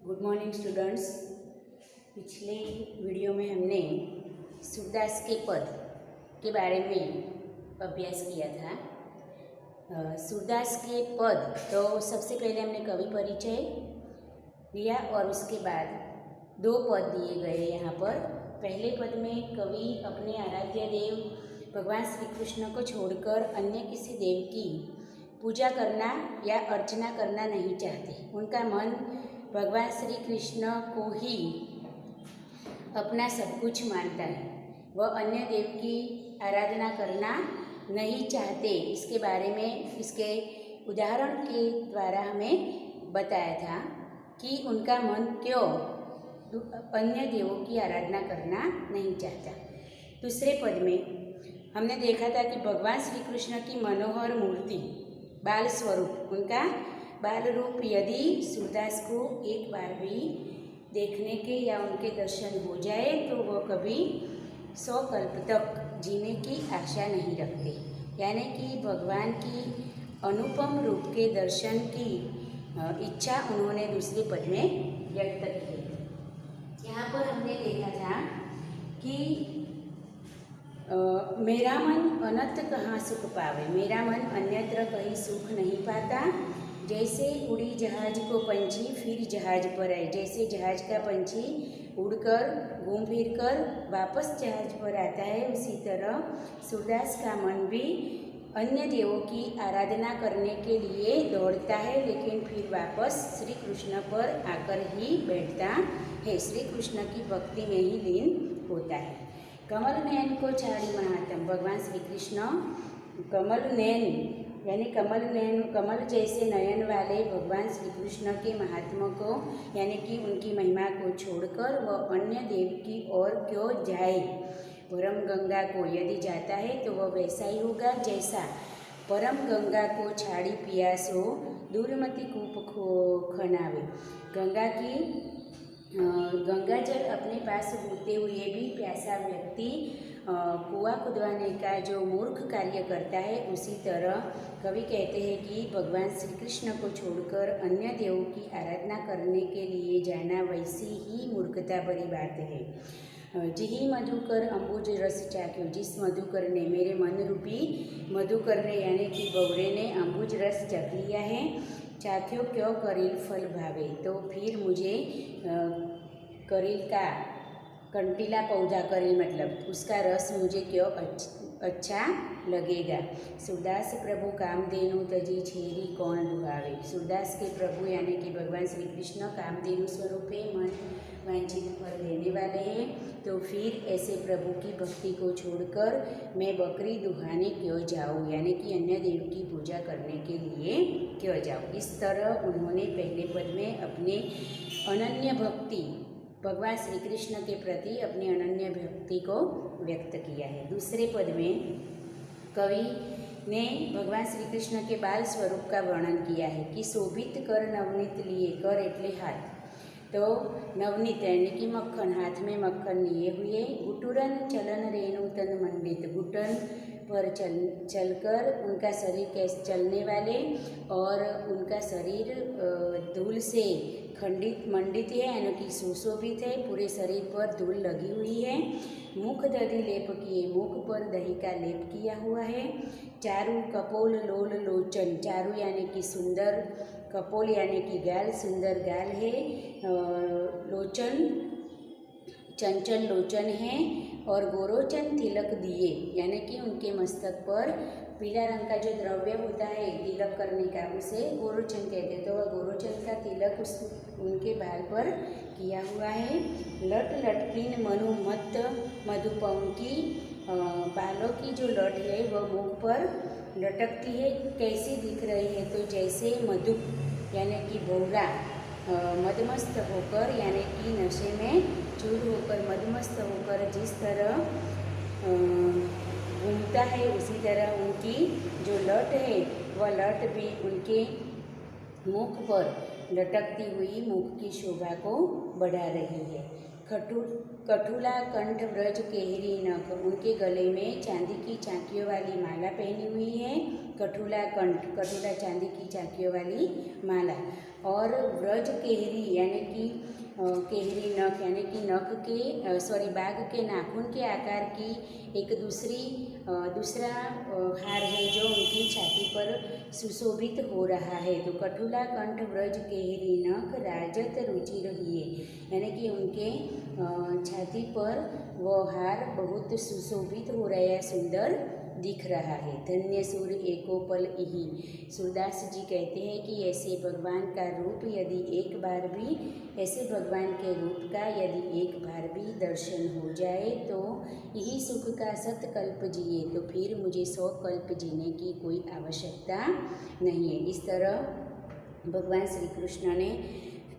Good morning students. पिछले video में हमने सूरदास के पद के बारे में अभ्यास किया था। सूरदास के पद तो सबसे पहले हमने कवि परिचय लिया और उसके बाद दो पद दिए गए यहाँ पर। पहले पद में कवि अपने आराध्य देव भगवान श्री कृष्ण को छोड़कर अन्य किसी देव की पूजा करना या अर्चना करना नहीं चाहते। उनका मन भगवान श्री कृष्ण को ही अपना सब कुछ मानता है। वह अन्य देव की आराधना करना नहीं चाहते। इसके बारे में इसके उदाहरण के द्वारा हमें बताया था कि उनका मन क्यों अन्य देवों की आराधना करना नहीं चाहता। दूसरे पद में हमने देखा था कि भगवान श्री कृष्ण की मनोहर मूर्ति बाल स्वरूप, उनका बाल रूप यदि सूरदास को एक बार भी देखने के या उनके दर्शन हो जाए तो वह कभी 100 कल्प तक जीने की आशा नहीं रखते। यानी कि भगवान की अनुपम रूप के दर्शन की इच्छा उन्होंने दूसरे पद में व्यक्त की। यहाँ पर हमने देखा था कि मेरा मन अनंत कहाँ सुख पावे, मेरा मन अन्यत्र कहीं सुख नहीं पाता। जैसे उड़ी जहाज को पंछी फिर जहाज पर आए, जैसे जहाज का पंछी उड़कर घूम फिर कर वापस जहाज पर आता है, उसी तरह सूरदास का मन भी अन्य देवों की आराधना करने के लिए दौड़ता है, लेकिन फिर वापस श्री कृष्ण पर आकर ही बैठता है, श्री कृष्ण की भक्ति में ही लीन होता है। कमल नयन को छाड़ी महात्म, भगवान श्री कृष्ण कमल नयन यानी कमल नयन, कमल जैसे नयन वाले भगवान श्री कृष्ण के महात्मा को यानी कि उनकी महिमा को छोड़कर वह अन्य देव की ओर क्यों जाए। परम गंगा को यदि जाता है तो वह वैसा ही होगा जैसा परम गंगा को छाड़ी पियासो दूरमती कूप खनावे। गंगा जल अपने पास होते हुए भी प्यासा व्यक्ति कुआं खुदवाने का जो मूर्ख कार्य करता है, उसी तरह कवि कहते हैं कि भगवान श्री कृष्ण को छोड़कर अन्य देवों की आराधना करने के लिए जाना वैसी ही मूर्खता भरी बात है। जिही मधुकर अंबुज रस चाख्यो, जिस मधुकर ने मेरे मन रूपी मधुकर ने यानी कि बौरे ने अंबुज रस चख लिया है, चाख्यो क्यों करील फल भावे, तो फिर मुझे करील का कंटीला पौधा करील मतलब उसका रस मुझे क्यों अच्छा लगेगा। सूरदास प्रभु कामधेनु तजी छेरी कौन लुभावे। सूरदास के प्रभु यानी कि भगवान श्री कृष्ण कामधेनु स्वरूप है, मन वांछित फल देने वाले हैं, तो फिर ऐसे प्रभु की भक्ति को छोड़कर मैं बकरी दुहाने क्यों जाऊँ, यानी कि अन्य देव की पूजा करने के लिए क्यों जाऊँ। इस तरह उन्होंने पहले पद में अपने अनन्य भक्ति भगवान श्री कृष्ण के प्रति अपनी अनन्य भक्ति को व्यक्त किया है। दूसरे पद में कवि ने भगवान श्री कृष्ण के बाल स्वरूप का वर्णन किया है कि शोभित कर नवनीत लिए, कर एटले हाथ, तो नवनीत यानी कि मक्खन, हाथ में मक्खन लिए हुए, गुटुरन चलन रेणु तन मंडित, घुटन पर चलकर उनका शरीर कैसे चलने वाले और उनका शरीर धूल से मंडित है यानी कि सुशोभित है, पूरे शरीर पर धूल लगी हुई है। मुख दधि लेप किए, मुख पर दही का लेप किया हुआ है। चारु कपोल लोल लोचन, चारु यानी कि सुंदर, कपोल यानी कि गाल, सुंदर गाल है, लोचन चंचल लोचन है, और गोरोचन तिलक दिए यानी कि उनके मस्तक पर पीला रंग का जो द्रव्य होता है तिलक करने का, उसे गोरोचन कहते हैं, तो वह गोरोचन का तिलक उनके बाल पर किया हुआ है। लट लटकीन मनु मत मधुपंकी, बालों की जो लट है वह मुख पर लटकती है, कैसी दिख रही है, तो जैसे मधु यानी कि भौरा मदमस्त होकर यानी कि नशे में चूर होकर मदमस्त होकर जिस तरह घूमता है, उसी तरह उनकी जो लट है वह लट भी उनके मुख पर लटकती हुई मुख की शोभा को बढ़ा रही है। खटू कठुला कंठ व्रज केहरी नख, उनके गले में चांदी की चाकियों वाली माला पहनी हुई है। कठुला कंठ, कठुला चांदी की चाकियों वाली माला। और व्रज केहरी यानी कि केहरी नख यानी कि नख के बाघ के नाखून के आकार की एक दूसरा हार है जो उनकी छाती पर सुशोभित हो रहा है। तो कठुला कंठ व्रज केहरी नख राजत रुचि रही है, यानी कि उनके छाती पर वो हार बहुत सुशोभित हो रहा है, सुंदर दिख रहा है। धन्य सूर एको पल इही, सूरदास जी कहते हैं कि ऐसे भगवान का रूप यदि एक बार भी ऐसे भगवान के रूप का यदि एक बार भी दर्शन हो जाए तो यही सुख का सतकल्प जिए, तो फिर मुझे 100 कल्प जीने की कोई आवश्यकता नहीं है। इस तरह भगवान श्री कृष्ण ने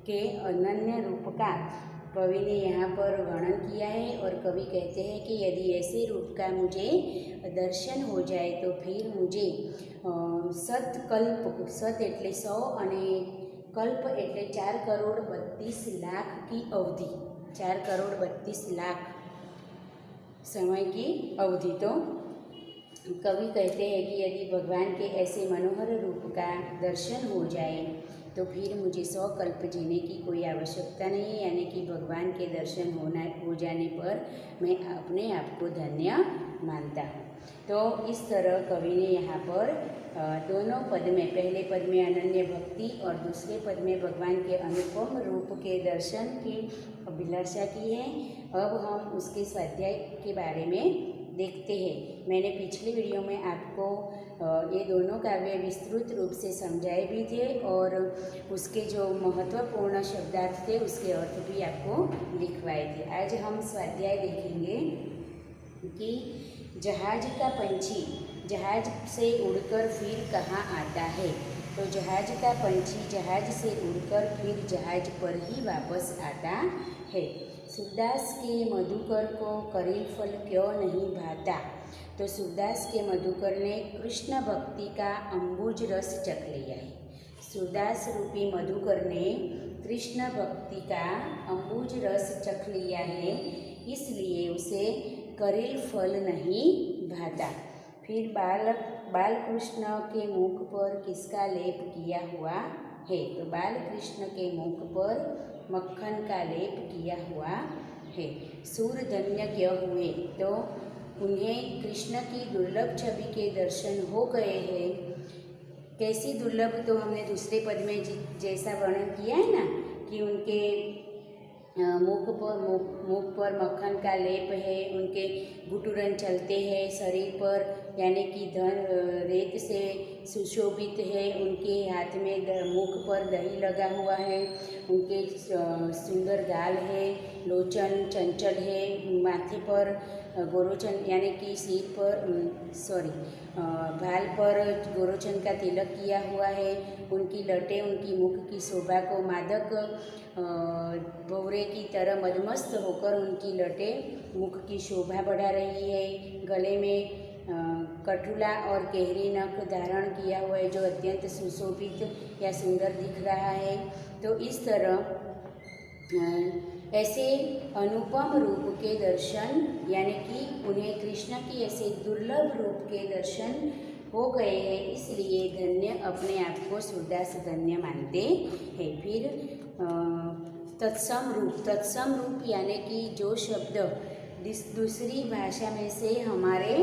के अनन्य रूप का कवि ने यहाँ पर वर्णन किया है। और कवि कहते हैं कि यदि ऐसे रूप का मुझे दर्शन हो जाए तो फिर मुझे सतकल्प, सत एटले 100 અને कल्प एटले 4,32,00,000 की अवधि, 4,32,00,000 समय की अवधि। तो कवि कहते हैं कि यदि भगवान के ऐसे मनोहर रूप का दर्शन हो जाए तो फिर मुझे 100 कल्प जीने की कोई आवश्यकता नहीं है, यानी कि भगवान के दर्शन हो जाने पर मैं अपने आप को धन्य मानता हूँ। तो इस तरह कवि ने यहाँ पर दोनों पद में, पहले पद में अनन्य भक्ति और दूसरे पद में भगवान के अनुपम रूप के दर्शन की अभिलाषा की है। अब हम उसके स्वाध्याय के बारे में देखते हैं। मैंने पिछली वीडियो में आपको ये दोनों काव्य विस्तृत रूप से समझाए भी थे और उसके जो महत्वपूर्ण शब्दार्थ थे उसके अर्थ भी आपको लिखवाए थे। आज हम स्वाध्याय देखेंगे कि जहाज का पंछी जहाज से उड़कर फिर कहाँ आता है। तो जहाज का पंछी जहाज से उड़कर फिर जहाज पर ही वापस आता है। सूरदास के मधुकर को करील फल क्यों नहीं भाता। तो सूरदास के मधुकर ने कृष्ण भक्ति का अम्बुज रस चख लिया है। सूरदास रूपी मधुकर ने कृष्ण भक्ति का अम्बुज रस चख लिया है, इसलिए उसे करील फल नहीं भाता। फिर बाल कृष्ण के मुख पर किसका लेप किया हुआ है। तो बाल कृष्ण के मुख पर मक्खन का लेप किया हुआ है। सूर धन्य क्यों हुए। तो उन्हें कृष्ण की दुर्लभ छवि के दर्शन हो गए हैं। कैसी दुर्लभ, तो हमने दूसरे पद में जैसा वर्णन किया है ना कि उनके मुख पर मक्खन का लेप है, उनके घुटुरन चलते हैं शरीर पर, यानी कि रेत से सुशोभित है, उनके हाथ में मुख पर दही लगा हुआ है, उनके सुंदर गाल है, लोचन चंचल है, माथे पर गोरोचन यानी कि सिर पर भाल पर गोरोचन का तिलक किया हुआ है, उनकी लटें उनकी मुख की शोभा को मादक भौरे की तरह मदमस्त होकर उनकी लटें मुख की शोभा बढ़ा रही है। गले में कठुला और केहरी नख धारण किया हुआ है जो अत्यंत सुशोभित या सुंदर दिख रहा है। तो इस तरह ऐसे अनुपम रूप के दर्शन, यानी कि उन्हें कृष्ण की ऐसे दुर्लभ रूप के दर्शन हो गए हैं, इसलिए धन्य अपने आप को सूरदास धन्य मानते हैं। फिर तत्सम रूप यानी कि जो शब्द दूसरी भाषा में से हमारे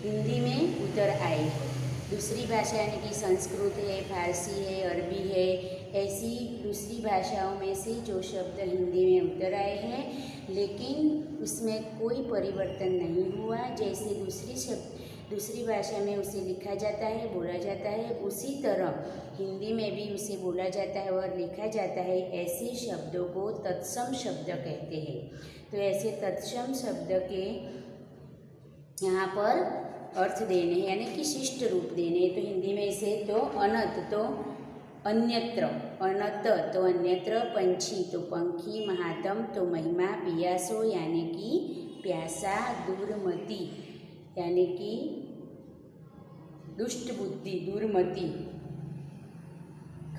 हिंदी में उतर आए हैं। दूसरी भाषा यानी कि संस्कृत है, फारसी है, अरबी है, ऐसी दूसरी भाषाओं में से जो शब्द हिंदी में उतर आए हैं लेकिन उसमें कोई परिवर्तन नहीं हुआ, जैसे दूसरी भाषा में उसे लिखा जाता है, बोला जाता है, उसी तरह हिंदी में भी उसे बोला जाता है और लिखा जाता है। ऐसे शब्दों को तत्सम शब्द कहते हैं। तो ऐसे तत्सम शब्द के यहाँ पर अर्थ देने हैं, यानी कि शिष्ट रूप देने। तो हिंदी में इसे तो अनत तो अन्यत्र, अनत तो अन्यत्र, पंछी तो पंखी, महात्म तो महिमा, पियासो यानी कि प्यासा, दूरमति यानी कि दुष्ट बुद्धि, दूरमति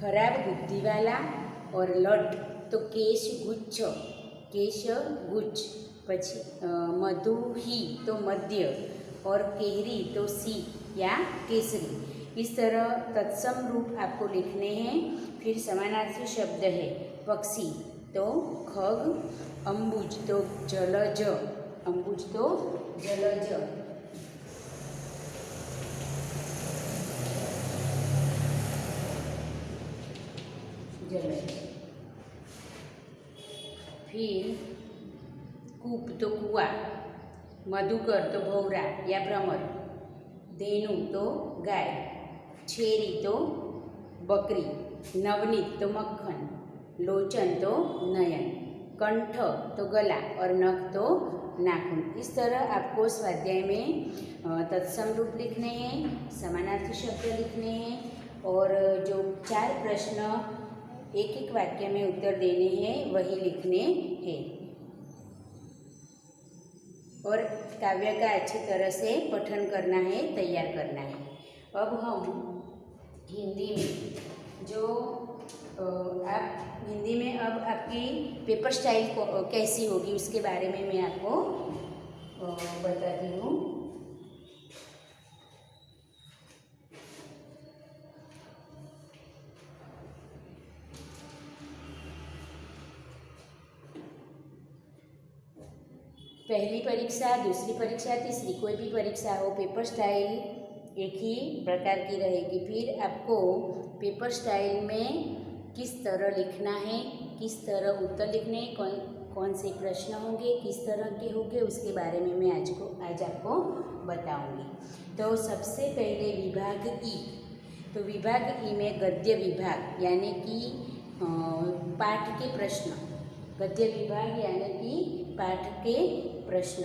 खराब बुद्धि वाला, और लट तो केश गुच्छ केशगुच्छ, पछी मधुही तो मध्य और केहरी तो सी या केसरी। इस तरह तत्सम रूप आपको लिखने हैं। फिर समानार्थी शब्द है पक्षी तो खग, अंबुज तो जलज, अंबुज तो जलज, जलज। फिर कूप तो कुआ, मधुकर तो भौरा या भ्रमर, धेनु तो गाय, छेरी तो बकरी, नवनीत तो मक्खन, लोचन तो नयन, कंठ तो गला और नख तो नाखून। इस तरह आपको स्वाध्याय में तत्सम रूप लिखने हैं, समानार्थी शब्द लिखने हैं और जो 4 प्रश्न एक एक वाक्य में उत्तर देने हैं वही लिखने हैं और काव्य का अच्छी तरह से पठन करना है, तैयार करना है। अब हम हिंदी में जो आप हिंदी में अब आपकी पेपर स्टाइल कैसी होगी उसके बारे में मैं आपको बताती हूँ। पहली परीक्षा, दूसरी परीक्षा, तीसरी, कोई भी परीक्षा हो, पेपर स्टाइल एक ही प्रकार की रहेगी। फिर आपको पेपर स्टाइल में किस तरह लिखना है, किस तरह उत्तर लिखने, कौन से प्रश्न होंगे, किस तरह के होंगे, उसके बारे में मैं आज आपको बताऊंगी। तो सबसे पहले विभाग ई। तो विभाग ई में गद्य विभाग यानी कि पाठ के प्रश्न, गद्य विभाग यानी कि पाठ के प्रश्न,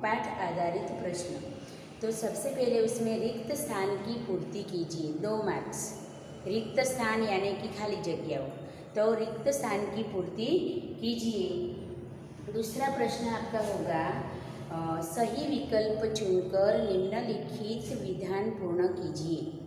पाठ आधारित प्रश्न। तो सबसे पहले उसमें रिक्त स्थान की पूर्ति कीजिए, 2 मार्क्स। रिक्त स्थान यानी कि खाली जगह, तो रिक्त स्थान की पूर्ति कीजिए। दूसरा प्रश्न आपका होगा सही विकल्प चुनकर निम्नलिखित विधान पूर्ण कीजिए।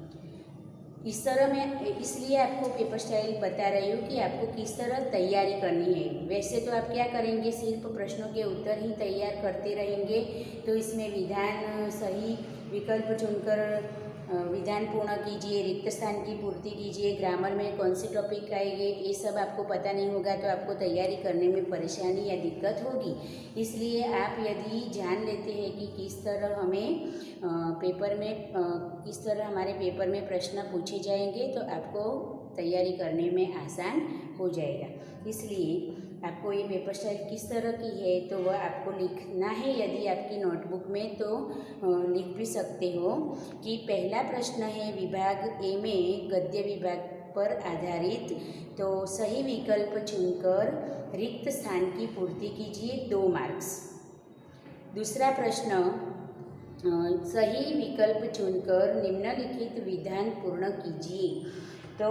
इस तरह मैं इसलिए आपको पेपर स्टाइल बता रही हूँ कि आपको किस तरह तैयारी करनी है। वैसे तो आप क्या करेंगे, सिर्फ प्रश्नों के उत्तर ही तैयार करते रहेंगे, तो इसमें विधान सही विकल्प चुनकर विधान पूर्ण कीजिए, रिक्त स्थान की पूर्ति कीजिए, ग्रामर में कौन से टॉपिक आएंगे ये सब आपको पता नहीं होगा तो आपको तैयारी करने में परेशानी या दिक्कत होगी। इसलिए आप यदि जान लेते हैं कि किस तरह हमें पेपर में किस तरह हमारे पेपर में प्रश्न पूछे जाएंगे तो आपको तैयारी करने में आसान हो जाएगा। इसलिए आपको ये पेपर स्टाइल किस तरह की है तो वह आपको लिखना है। यदि आपकी नोटबुक में तो लिख भी सकते हो कि पहला प्रश्न है विभाग ए में गद्य विभाग पर आधारित, तो सही विकल्प चुनकर रिक्त स्थान की पूर्ति कीजिए, 2 मार्क्स। दूसरा प्रश्न सही विकल्प चुनकर निम्नलिखित विधान पूर्ण कीजिए, तो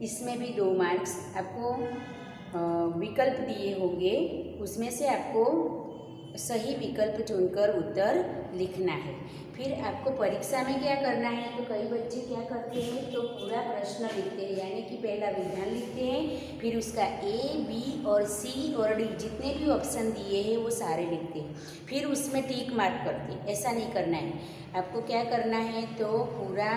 इसमें भी 2 मार्क्स। आपको विकल्प दिए होंगे, उसमें से आपको सही विकल्प चुनकर उत्तर लिखना है। फिर आपको परीक्षा में क्या करना है, तो कई बच्चे क्या करते हैं तो पूरा प्रश्न लिखते हैं, यानी कि पहला विधान लिखते हैं, फिर उसका ए, बी और सी और डी जितने भी ऑप्शन दिए हैं वो सारे लिखते हैं, फिर उसमें टिक मार्क करते हैं। ऐसा नहीं करना है। आपको क्या करना है तो पूरा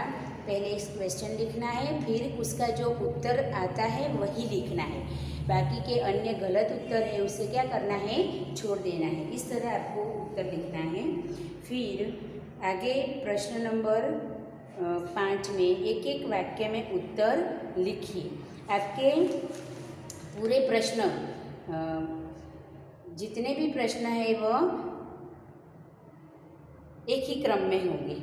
पहले इस क्वेश्चन लिखना है, फिर उसका जो उत्तर आता है वही लिखना है। बाकी के अन्य गलत उत्तर है उसे क्या करना है, छोड़ देना है। इस तरह आपको उत्तर लिखना है। फिर आगे प्रश्न नंबर 5 में एक एक वाक्य में उत्तर लिखिए। आपके पूरे प्रश्न जितने भी प्रश्न है वह एक ही क्रम में होंगे।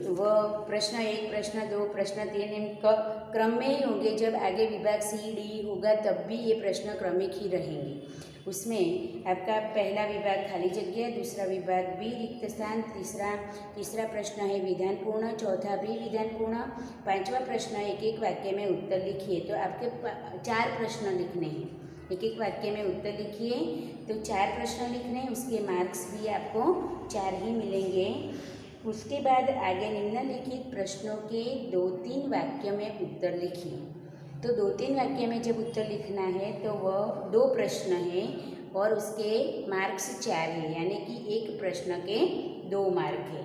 वह प्रश्न 1, प्रश्न 2, प्रश्न 3 क्रम में ही होंगे। जब आगे विभाग सी, डी होगा तब भी ये प्रश्न क्रमिक ही रहेंगे। उसमें आपका पहला विभाग खाली जगह, दूसरा विभाग भी रिक्त स्थान, तीसरा प्रश्न है विधान पूर्ण, चौथा भी विधान पूर्ण, 5वां प्रश्न एक एक वाक्य में उत्तर लिखिए। तो आपके 4 प्रश्न लिखने हैं, एक एक वाक्य में उत्तर लिखिए। तो 4 प्रश्न लिखने हैं, उसके मार्क्स भी आपको 4 ही मिलेंगे। उसके बाद आगे निम्नलिखित प्रश्नों के 2-3 वाक्य में उत्तर लिखिए। तो 2-3 वाक्य में जब उत्तर लिखना है तो वह 2 प्रश्न हैं और उसके मार्क्स 4 है, यानी कि एक प्रश्न के 2 मार्क है।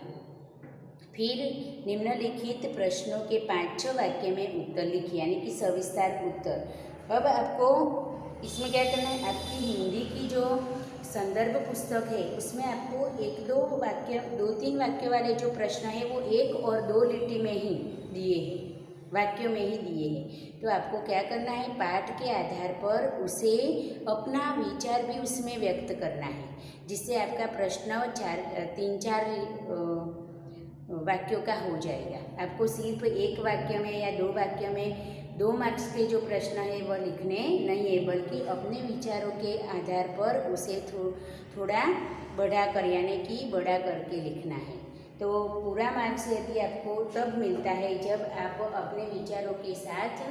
फिर निम्नलिखित प्रश्नों के 5-6 वाक्य में उत्तर लिखिए, यानी कि सविस्तार उत्तर। अब आपको इसमें क्या करना है, आपकी हिंदी की जो संदर्भ पुस्तक है उसमें आपको 2-3 वाक्य वाले जो प्रश्न है वो 1 और 2 लिटी में ही दिए हैं, वाक्यों में ही दिए हैं। तो आपको क्या करना है, पाठ के आधार पर उसे अपना विचार भी उसमें व्यक्त करना है, जिससे आपका प्रश्न 3-4 वाक्यों का हो जाएगा। आपको सिर्फ 1 वाक्य में या 2 वाक्य में 2 मार्क्स के जो प्रश्न है वह लिखने नहीं है, बल्कि अपने विचारों के आधार पर उसे थोड़ा बढ़ा कर, यानी कि बड़ा करके लिखना है। तो पूरा मार्क्स यदि आपको तब मिलता है जब आप अपने विचारों के साथ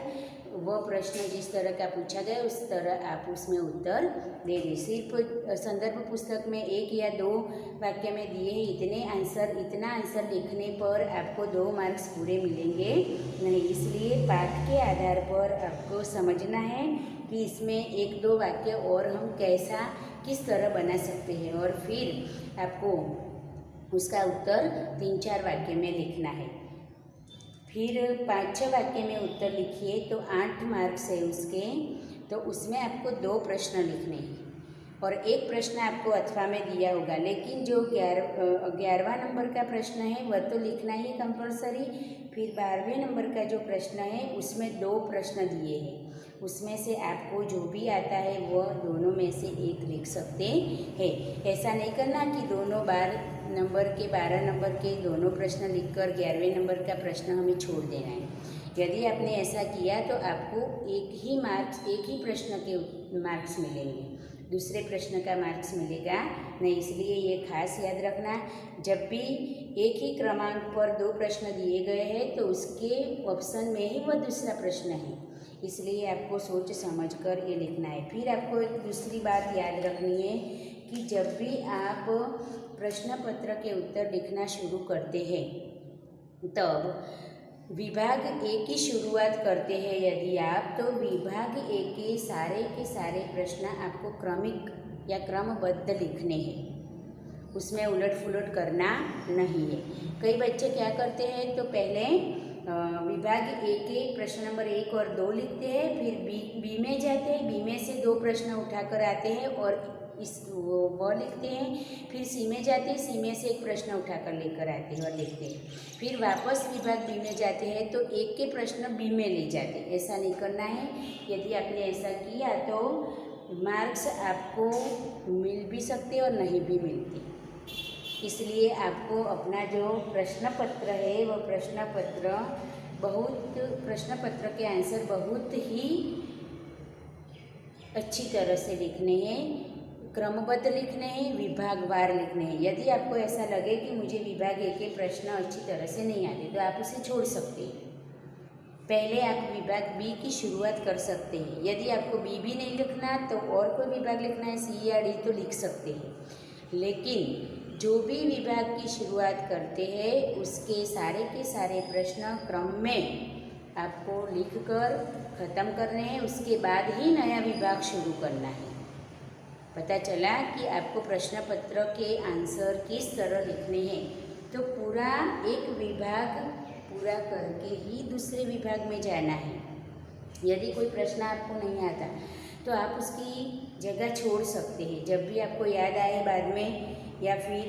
वह प्रश्न जिस तरह का पूछा गया उस तरह आप उसमें उत्तर दे दें। सिर्फ संदर्भ पुस्तक में 1 या 2 वाक्य में दिए हैं इतना आंसर लिखने पर आपको 2 मार्क्स पूरे मिलेंगे नहीं। इसलिए पाठ के आधार पर आपको समझना है कि इसमें 1-2 वाक्य और हम किस तरह बना सकते हैं, और फिर आपको उसका उत्तर 3-4 वाक्य में लिखना है। फिर 5-6 वाक्य में उत्तर लिखिए तो 8 मार्क्स है उसके, तो उसमें आपको 2 प्रश्न लिखने हैं और 1 प्रश्न आपको अथवा में दिया होगा, लेकिन जो 11वां नंबर का प्रश्न है वह तो लिखना ही कंपलसरी। फिर 12वें नंबर का जो प्रश्न है उसमें 2 प्रश्न दिए हैं, उसमें से आपको जो भी आता है वह दोनों में से 1 लिख सकते हैं। ऐसा नहीं करना कि दोनों 12 नंबर के दोनों प्रश्न लिखकर 11वें नंबर का प्रश्न हमें छोड़ देना है। यदि आपने ऐसा किया तो आपको एक ही प्रश्न के मार्क्स मिलेंगे, दूसरे प्रश्न का मार्क्स मिलेगा नहीं। इसलिए ये खास याद रखना, जब भी एक ही क्रमांक पर 2 प्रश्न दिए गए हैं तो उसके ऑप्शन में ही वह दूसरा प्रश्न है, इसलिए आपको सोच समझ कर ये लिखना है। फिर आपको एक दूसरी बात याद रखनी है कि जब भी आप प्रश्न पत्र के उत्तर लिखना शुरू करते हैं तब विभाग ए की शुरुआत करते हैं यदि आप, तो विभाग ए के सारे प्रश्न आपको क्रमिक या क्रमबद्ध लिखने हैं, उसमें उलट फुलट करना नहीं है। कई बच्चे क्या करते हैं, तो पहले विभाग ए के प्रश्न नंबर 1 और 2 लिखते हैं, फिर बी में जाते हैं, बी में से 2 प्रश्न उठाकर आते हैं और वो लिखते हैं, फिर सी में जाते हैं, सी में से 1 प्रश्न उठाकर लेकर आते हैं और लिखते हैं, फिर वापस विभाग बी में जाते हैं तो 1 के प्रश्न बी में ले जाते हैं। ऐसा नहीं करना है। यदि आपने ऐसा किया तो मार्क्स आपको मिल भी सकते और नहीं भी मिलते। इसलिए आपको अपना जो प्रश्न पत्र है वह प्रश्न पत्र के आंसर बहुत ही अच्छी तरह से लिखने हैं, क्रमबद्ध लिखने हैं, विभागवार लिखने हैं। यदि आपको ऐसा लगे कि मुझे विभाग ए के प्रश्न अच्छी तरह से नहीं आते तो आप उसे छोड़ सकते हैं, पहले आप विभाग बी की शुरुआत कर सकते हैं। यदि आपको बी भी नहीं लिखना तो और कोई विभाग लिखना है, सी या डी, तो लिख सकते हैं। लेकिन जो भी विभाग की शुरुआत करते हैं उसके सारे प्रश्न क्रम में आपको लिखकर ख़त्म करने हैं, उसके बाद ही नया विभाग शुरू करना है। पता चला कि आपको प्रश्न पत्र के आंसर किस तरह लिखने हैं, तो पूरा एक विभाग पूरा करके ही दूसरे विभाग में जाना है। यदि कोई प्रश्न आपको नहीं आता तो आप उसकी जगह छोड़ सकते हैं, जब भी आपको याद आए बाद में, या फिर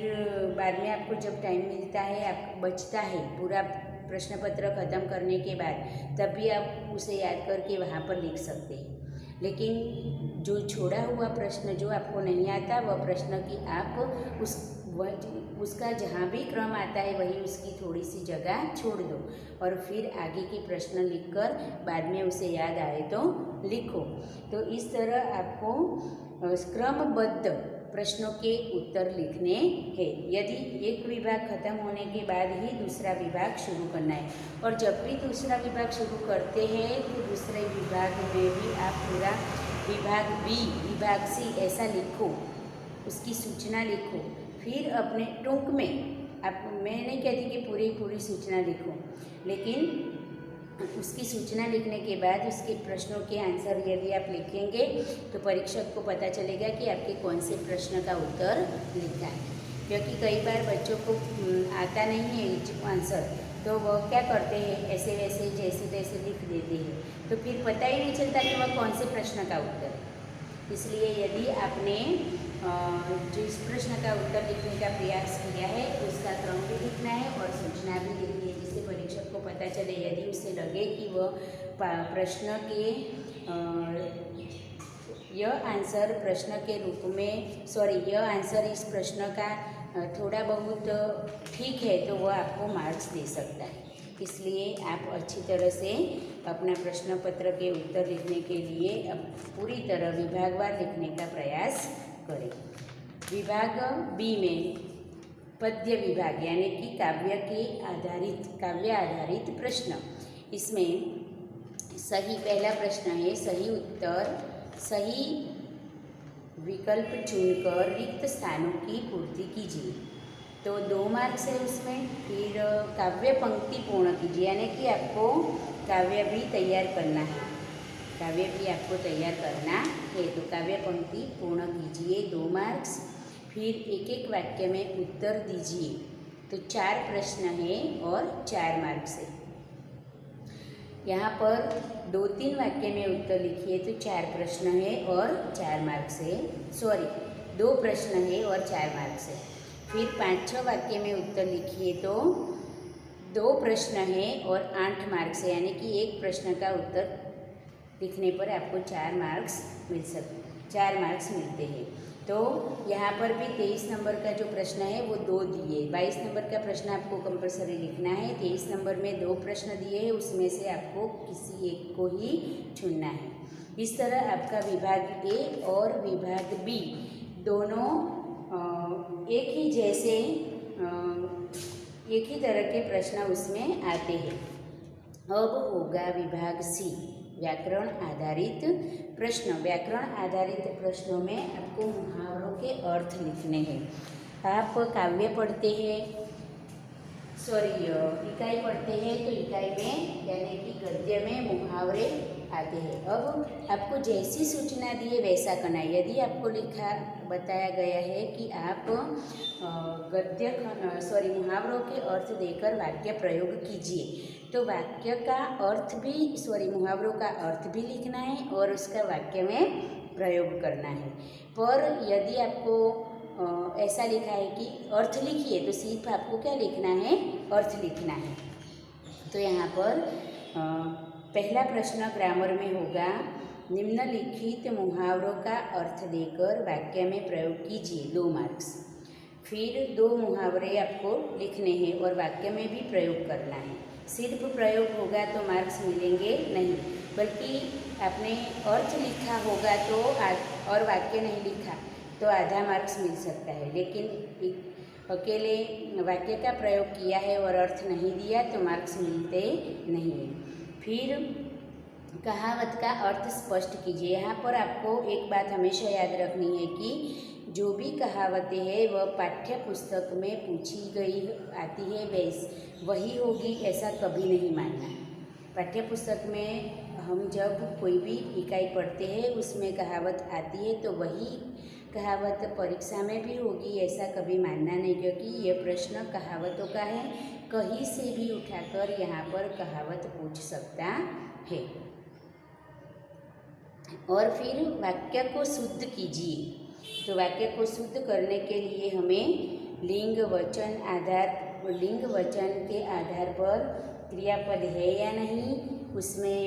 बाद में आपको जब टाइम मिलता है, आपको बचता है पूरा प्रश्न पत्र ख़त्म करने के बाद, तब भी आप उसे याद करके वहाँ पर लिख सकते हैं। लेकिन जो छोड़ा हुआ प्रश्न जो आपको नहीं आता वह प्रश्न की आप उसका जहाँ भी क्रम आता है वही उसकी थोड़ी सी जगह छोड़ दो और फिर आगे के प्रश्न लिखकर बाद में उसे याद आए तो लिखो। तो इस तरह आपको क्रमबद्ध प्रश्नों के उत्तर लिखने हैं। यदि एक विभाग खत्म होने के बाद ही दूसरा विभाग शुरू करना है, और जब भी दूसरा विभाग शुरू करते हैं तो दूसरे विभाग में भी आप पूरा विभाग बी, विभाग सी ऐसा लिखो, उसकी सूचना लिखो। फिर अपने टूक में, आप मैं नहीं कहती कि पूरी सूचना लिखो, लेकिन उसकी सूचना लिखने के बाद उसके प्रश्नों के आंसर यदि आप लिखेंगे तो परीक्षक को पता चलेगा कि आपके कौन से प्रश्न का उत्तर लिखा है। क्योंकि कई बार बच्चों को आता नहीं है आंसर, तो वह क्या करते हैं, ऐसे वैसे जैसे तैसे लिख देते हैं, तो फिर पता ही नहीं चलता कि वह कौन से प्रश्न का उत्तर है। इसलिए यदि आपने जिस प्रश्न का उत्तर लिखने का प्रयास किया है उसका क्रम भी लिखना है और सूचना भी लिखनी है, जिससे परीक्षक को पता चले। यदि उसे लगे कि वह प्रश्न के यह आंसर प्रश्न के रूप में यह आंसर इस प्रश्न का थोड़ा बहुत ठीक है तो वह आपको मार्क्स दे सकता है। इसलिए आप अच्छी तरह से अपना प्रश्न पत्र के उत्तर लिखने के लिए अब पूरी तरह विभागवार लिखने का प्रयास करें। विभाग बी में पद्य विभाग यानी कि काव्य आधारित प्रश्न। इसमें सही पहला प्रश्न है, सही उत्तर सही विकल्प चुनकर रिक्त स्थानों की पूर्ति कीजिए, तो 2 मार्क्स है उसमें। फिर काव्य पंक्ति पूर्ण कीजिए, यानी कि आपको काव्य भी तैयार करना है, काव्य भी आपको तैयार करना है, तो काव्य पंक्ति पूर्ण कीजिए, 2 मार्क्स। फिर एक एक वाक्य में उत्तर दीजिए, तो 4 प्रश्न है और 4 मार्क्स है। यहाँ पर 2-3 वाक्य में उत्तर लिखिए तो 4 प्रश्न है और 4 मार्क्स है, 2 प्रश्न है और 4 मार्क्स है। फिर 5-6 वाक्य में उत्तर लिखिए तो 2 प्रश्न है और 8 मार्क्स है, यानी कि एक प्रश्न का उत्तर लिखने पर आपको 4 मार्क्स मिलते हैं। तो यहाँ पर भी 23 नंबर का जो प्रश्न है वो 2 दिए, 22 नंबर का प्रश्न आपको कंपलसरी लिखना है, 23 नंबर में 2 प्रश्न दिए हैं, उसमें से आपको किसी एक को ही चुनना है। इस तरह आपका विभाग ए और विभाग बी दोनों एक ही तरह के प्रश्न उसमें आते हैं। अब होगा विभाग सी, व्याकरण आधारित प्रश्न। व्याकरण आधारित प्रश्नों में आपको मुहावरों के अर्थ लिखने हैं। आप काव्य पढ़ते हैं, इकाई पढ़ते हैं, तो इकाई में यानी कि गद्य में मुहावरे आते हैं। अब आपको जैसी सूचना दी है वैसा करना है। यदि आपको बताया गया है कि आप मुहावरों के अर्थ देकर वाक्य प्रयोग कीजिए, तो वाक्य का अर्थ भी मुहावरों का अर्थ भी लिखना है और उसका वाक्य में प्रयोग करना है। पर यदि आपको ऐसा लिखा है कि अर्थ लिखिए, तो सिर्फ आपको क्या लिखना है, अर्थ लिखना है। तो यहाँ पर पहला प्रश्न ग्रामर में होगा, निम्नलिखित मुहावरों का अर्थ देकर वाक्य में प्रयोग कीजिए, 2 मार्क्स। फिर 2 मुहावरे आपको लिखने हैं और वाक्य में भी प्रयोग करना है। सिर्फ प्रयोग होगा तो मार्क्स मिलेंगे नहीं, बल्कि आपने अर्थ लिखा होगा तो और वाक्य नहीं लिखा तो आधा मार्क्स मिल सकता है, लेकिन अकेले वाक्य का प्रयोग किया है और अर्थ नहीं दिया तो मार्क्स मिलते नहीं है। फिर कहावत का अर्थ स्पष्ट कीजिए। यहाँ पर आपको एक बात हमेशा याद रखनी है कि जो भी कहावतें हैं वह पाठ्य पुस्तक में पूछी गई आती है वही होगी, ऐसा कभी नहीं मानना। पाठ्य पुस्तक में हम जब कोई भी इकाई पढ़ते हैं उसमें कहावत आती है तो वही कहावत परीक्षा में भी होगी, ऐसा कभी मानना नहीं, क्योंकि यह प्रश्न कहावतों का है। कहीं से भी उठाकर यहाँ पर कहावत पूछ सकता है। और फिर वाक्य को शुद्ध कीजिए। तो वाक्य को शुद्ध करने के लिए हमें लिंग वचन के आधार पर क्रियापद है या नहीं, उसमें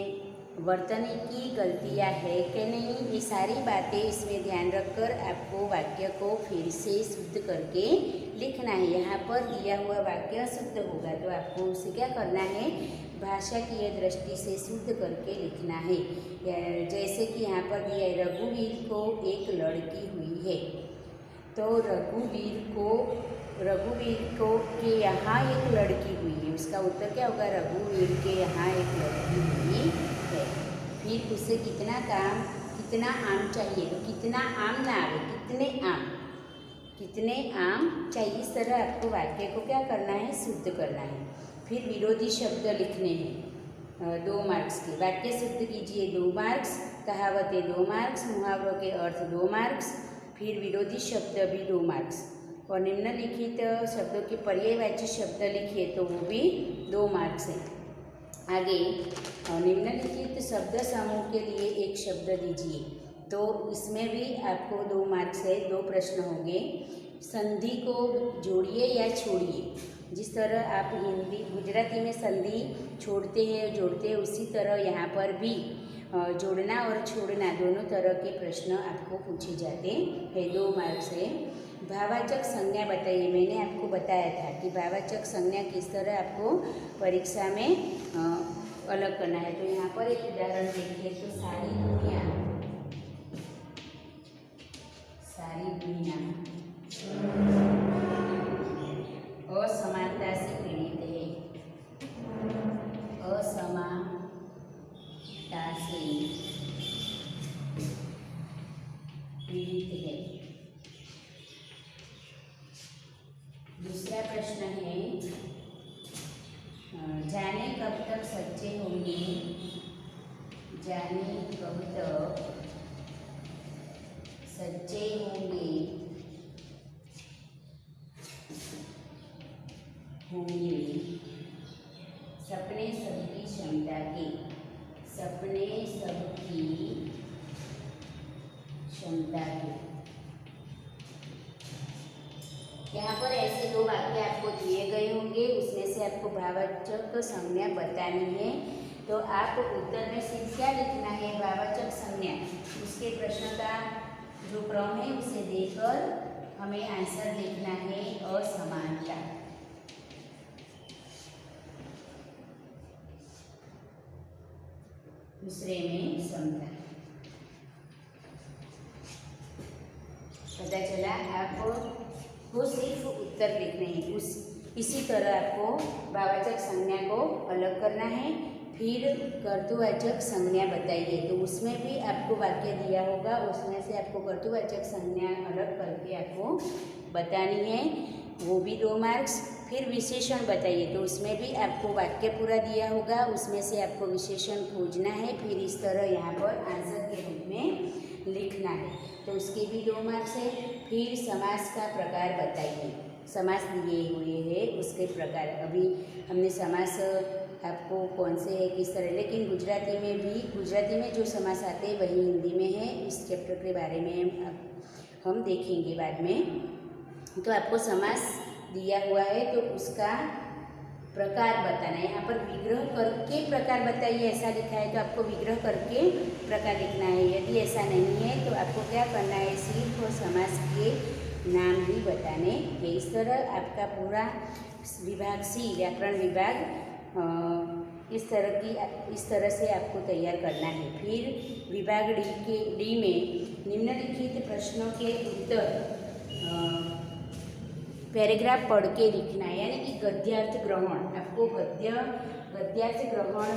वर्तनी की गलतियाँ है कि नहीं, ये सारी बातें इसमें ध्यान रखकर आपको वाक्य को फिर से शुद्ध करके लिखना है। यहाँ पर दिया हुआ वाक्य शुद्ध होगा तो आपको उसे क्या करना है, भाषा की दृष्टि से शुद्ध करके लिखना है। जैसे कि यहाँ पर दिया है, रघुवीर को एक लड़की हुई है, तो रघुवीर को के यहाँ एक लड़की हुई है, उसका उत्तर क्या होगा, रघुवीर के यहाँ एक लड़की हुई है। फिर उसे कितना आम चाहिए, तो कितना आम ना आवे, कितने आम चाहिए। इस तरह आपको वाक्य को क्या करना है, शुद्ध करना है। फिर विरोधी शब्द लिखने हैं। 2 मार्क्स के। वाक्य सिद्ध कीजिए 2 मार्क्स, कहावतें 2 मार्क्स, मुहावरों के अर्थ 2 मार्क्स, फिर विरोधी शब्द भी 2 मार्क्स, और निम्नलिखित शब्दों के पर्यायवाची शब्द लिखिए तो वो भी 2 मार्क्स है। आगे निम्नलिखित शब्द समूह के लिए एक शब्द दीजिए, तो इसमें भी आपको 2 मार्क्स है, 2 प्रश्न होंगे। संधि को जोड़िए या छोड़िए। जिस तरह आप हिंदी गुजराती में संधि छोड़ते हैं जोड़ते हैं, उसी तरह यहाँ पर भी जोड़ना और छोड़ना दोनों तरह के प्रश्न आपको पूछे जाते हैं। 2 मार्क्स है। भावाचक संज्ञा बताइए। मैंने आपको बताया था कि भावाचक संज्ञा किस तरह आपको परीक्षा में अलग करना है। तो यहाँ पर एक उदाहरण देखिए, तो सारी दुनिया असमानता से पीड़ित है, असमानता से पीड़ित है। दूसरा प्रश्न है, जाने कब तक सच्चे होंगे, जाने कब तक सच्चे होंगे सपने सबकी क्षमता के, सपने सबकी क्षमता के। यहाँ पर ऐसे 2 वाक्य आपको दिए गए होंगे, उसमें से आपको भावाचक संज्ञा बतानी है। तो आप उत्तर में सिर्फ क्या लिखना है, भावाचक संज्ञा, उसके प्रश्न का जो क्रम है उसे देकर हमें आंसर लिखना है असमानता। दूसरे में समता। पता चला आपको सिर्फ उत्तर लिखने हैं। इसी तरह आपको भावाचक संज्ञा को अलग करना है। फिर कर्तृवाचक संज्ञा बताइए, तो उसमें भी आपको वाक्य दिया होगा, उसमें से आपको कर्तृवाचक संज्ञा अलग करके आपको बतानी है, वो भी 2 मार्क्स। फिर विशेषण बताइए, तो उसमें भी आपको वाक्य पूरा दिया होगा, उसमें से आपको विशेषण खोजना है, फिर इस तरह यहाँ पर आंसर के रूप में लिखना है, तो उसके भी 2 मार्क्स है। फिर समास का प्रकार बताइए, समास दिए हुए हैं उसके प्रकार। अभी हमने समास आपको कौन से है किस तरह, लेकिन गुजराती में जो समास आते हैं वही हिंदी में है। इस चैप्टर के बारे में हम देखेंगे बाद में। तो आपको समास दिया हुआ है तो उसका प्रकार बताना है। यहाँ पर विग्रह करके प्रकार बताइए ऐसा लिखा है, तो आपको विग्रह करके प्रकार लिखना है। यदि ऐसा नहीं है तो आपको क्या करना है, सिर्फ समास के नाम भी बताने हैं। इस तरह आपका पूरा विभाग सी, व्याकरण विभाग इस तरह से आपको तैयार करना है। फिर विभाग डी में निम्नलिखित प्रश्नों के उत्तर पैराग्राफ पढ़ के लिखना है, यानी कि गद्यार्थ ग्रहण। आपको गद्यार्थ ग्रहण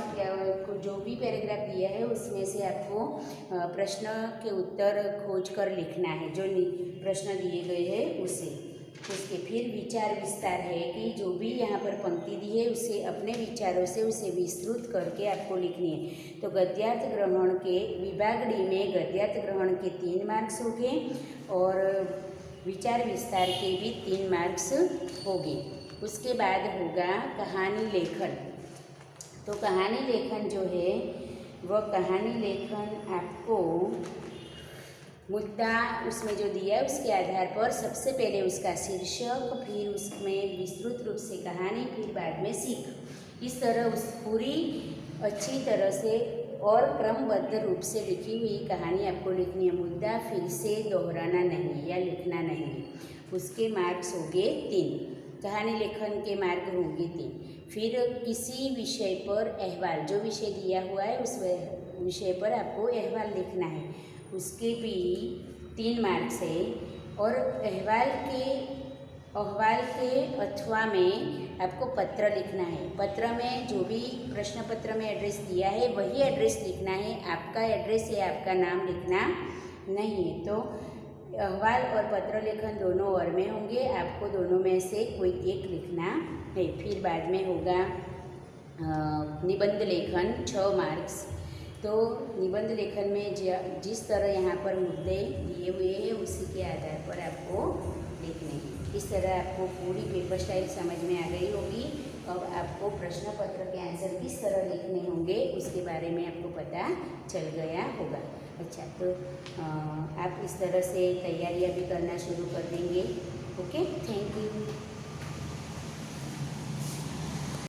जो भी पैराग्राफ दिया है उसमें से आपको प्रश्न के उत्तर खोज कर लिखना है, जो प्रश्न दिए गए हैं उसके फिर विचार विस्तार है कि जो भी यहाँ पर पंक्ति दी है उसे अपने विचारों से उसे विस्तृत करके आपको लिखनी है। तो गद्यार्थ ग्रहण के विभाग डी में गद्यार्थ ग्रहण के 3 मार्क्स हो गए और विचार विस्तार के भी 3 मार्क्स होंगे। उसके बाद होगा कहानी लेखन। तो कहानी लेखन जो है वह कहानी लेखन आपको मुद्दा उसमें जो दिया है उसके आधार पर सबसे पहले उसका शीर्षक, फिर उसमें विस्तृत रूप से कहानी, फिर बाद में सीख, इस तरह उस पूरी अच्छी तरह से और क्रमबद्ध रूप से लिखी हुई कहानी आपको लिखनी है। मुद्दा फिर से दोहराना नहीं या लिखना नहीं। उसके मार्क्स होंगे 3, कहानी लेखन के मार्क होंगे 3। फिर किसी विषय पर अहवाल, जो विषय दिया हुआ है उस विषय पर आपको अहवाल लिखना है, उसके भी 3 मार्क्स है। और अहवाल के अथवा में आपको पत्र लिखना है। पत्र में जो भी प्रश्न पत्र में एड्रेस दिया है वही एड्रेस लिखना है, आपका एड्रेस या आपका नाम लिखना नहीं है। तो अहवाल और पत्र लेखन दोनों और में होंगे, आपको दोनों में से कोई एक लिखना है। फिर बाद में होगा निबंध लेखन 6 मार्क्स। तो निबंध लेखन में जिस तरह यहाँ पर मुद्दे दिए हुए हैं उसी के आधार पर आपको लिखने हैं। इस तरह आपको पूरी पेपर स्टाइल समझ में आ गई होगी। अब आपको प्रश्न पत्र के आंसर किस तरह लिखने होंगे उसके बारे में आपको पता चल गया होगा। अच्छा, तो आप इस तरह से तैयारियाँ भी करना शुरू कर देंगे। Okay, thank you.